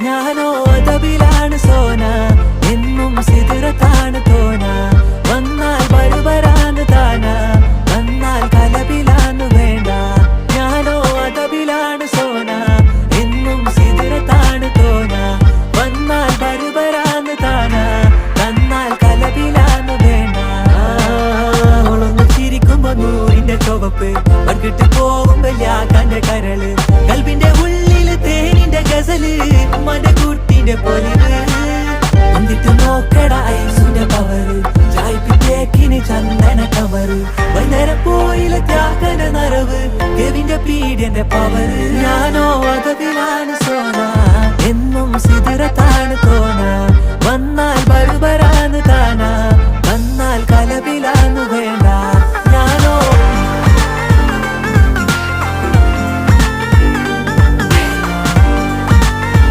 ഞാനോ അതബിലാണ് സോന, എന്നും സിദറത്താണ് തോന. വന്നാൽ ബർബരാണ് താന, വന്നാൽ കലബിലാണ് വേണ്ട. ഞാനോ അതബിലാണ് സോന, എന്നും സിദറത്താണ് തോന. വന്നാൽ ബർബരാണ് താന, വന്നാൽ കലബിലാണ് വേണ്ട. അവളൊന്ന് ചിരിക്കുമ്പോ നൂറിന്റെ ചുവപ്പ്, പങ്കിട്ട് പോകുമ്പോ യാക്കാന്റെ കരള്. കൽബിന്റെ ഉള്ളില് തേനിന്റെ ഗസല്, മടകൂട്ടിന്റെ പൊലിവ്. എന്നിട്ട് നോക്കട ഐസുന്റെ പവറ്, ചായ്പിറ്റേക്കിന് ചന്ദന കവറ്. വൈകുന്നേരം പോയിലെ ത്യാഗന നരവ്, കെവിന്റെ പീഡിയന്റെ പവറ്. ഞാനോ അതബിലാണ് സോന.